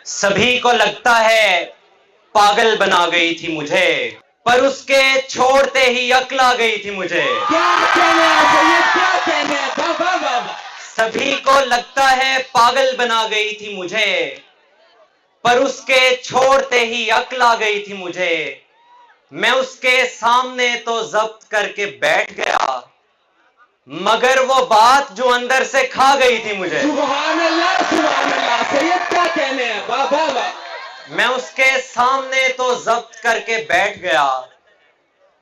सभी को लगता है पागल बना गई थी मुझे, पर उसके छोड़ते ही अक्ल आ गई थी मुझे। क्या कहने हैं सैयद, क्या कहने हैं? वाह वाह वाह वाह। सभी को लगता है पागल बना गई थी मुझे, पर उसके छोड़ते ही अक्ल आ गई थी मुझे। मैं उसके सामने तो जब्त करके बैठ गया, मगर वो बात जो अंदर से खा गई थी मुझे। सुभान अल्लाह सैयद, क्या कहने हैं? वाह वाह वाह। मैं उसके सामने तो जब्त करके बैठ गया,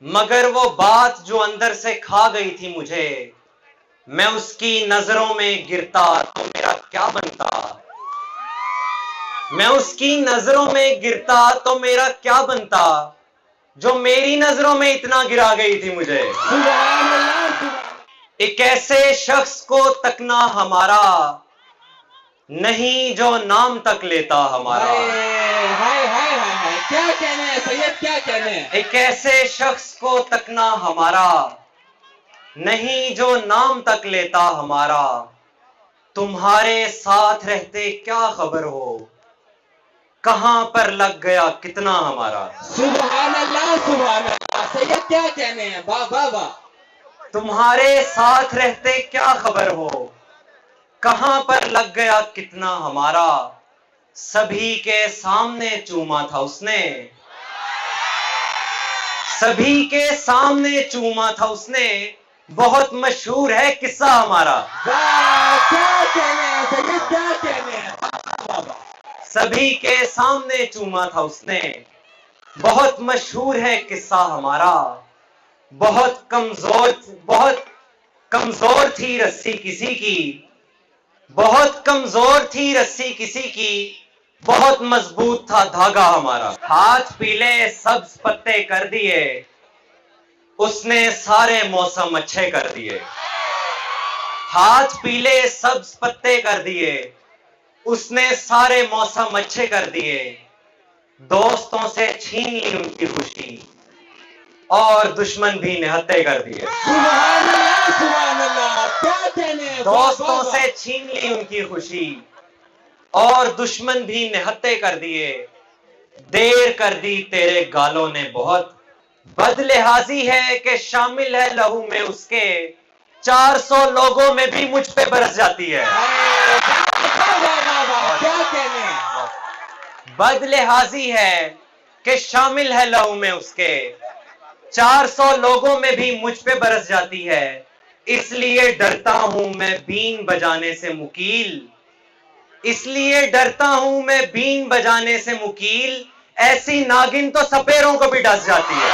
मगर वो बात जो अंदर से खा गई थी मुझे। मैं उसकी नजरों में गिरता तो मेरा क्या बनता। मैं उसकी नजरों में गिरता तो मेरा क्या बनता, जो मेरी नजरों में इतना गिरा गई थी मुझे। सुभान अल्लाह, सुभान। एक ऐसे शख्स को तकना हमारा नहीं जो नाम तक लेता हमारा। हाय हाय हाय हाय हाय, क्या कहने हैं सैयद, क्या कहने हैं? एक ऐसे शख्स को तकना हमारा नहीं जो नाम तक लेता हमारा। तुम्हारे साथ रहते क्या खबर हो, कहां पर लग गया कितना हमारा। सुभान अल्लाह सैयद, क्या कहने हैं? वाह वाह वाह। तुम्हारे साथ रहते क्या खबर हो, कहां पर लग गया कितना हमारा। सभी के सामने चूमा था उसने, सभी के सामने चूमा था उसने। बहुत मशहूर है किस्सा हमारा। वाह, क्या कहने हैं सैयद, क्या कहने हैं? वाह वाह। सभी के सामने चूमा था उसने। बहुत मशहूर है किस्सा हमारा। बहुत कमजोर थी रस्सी किसी की, बहुत कमजोर थी रस्सी किसी की, बहुत मजबूत था धागा हमारा। हाथ पीले सब्ज पत्ते कर दिए, उसने सारे मौसम अच्छे कर दिए। हाथ पीले सब्ज पत्ते कर दिए, उसने सारे मौसम अच्छे कर दिए। दोस्तों से छीन ली उनकी खुशी, और दुश्मन भी निहत्ते कर दिए। सुभान अल्लाह, क्या कहने हैं? दोस्तों से छीन ली उनकी खुशी, और दुश्मन भी निहत्ते कर दिए। देर कर दी तेरे गालों ने बहुत, बदलिहाजी है कि शामिल है लहू में उसके। 400 लोगों में भी मुझ पे बरस जाती है। क्या कहने हैं? बदलिहाजी है कि शामिल है लहू में उसके। 400 लोगों में भी मुझ पे बरस जाती है। इसलिए डरता हूं मैं बीन बजाने से मुकील, इसलिए डरता हूं मैं बीन बजाने से मुकील। ऐसी नागिन तो सपेरों को भी डस जाती है।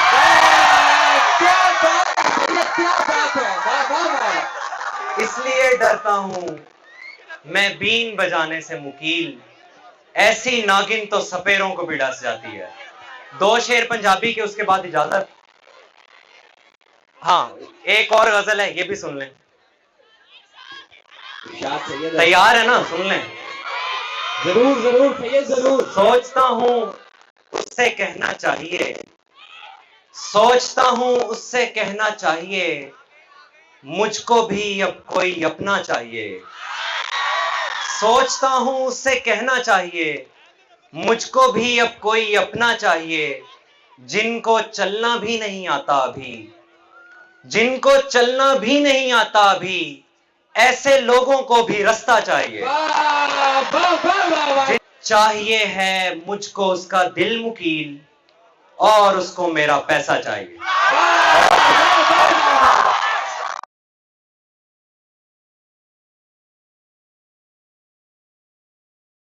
क्या बात है? वाह वाह वाह। इसलिए डरता हूं मैं बीन बजाने से मुकील, ऐसी नागिन तो सपेरों को भी डस जाती है। 2 शेर पंजाबी के, उसके बाद इजाजत। हाँ, एक और गजल है, ये भी सुन लें। तैयार है ना? सुन लें। जरूर जरूर सैयद, जरूर। सोचता हूं उससे कहना चाहिए, सोचता हूं उससे कहना चाहिए, मुझको भी अब कोई अपना चाहिए। सोचता हूं उससे कहना चाहिए, मुझको भी अब कोई अपना चाहिए। जिनको चलना भी नहीं आता अभी, जिनको चलना भी नहीं आता अभी, ऐसे लोगों को भी रास्ता चाहिए। चाहिए है मुझको उसका दिल मुकील, और उसको मेरा पैसा चाहिए।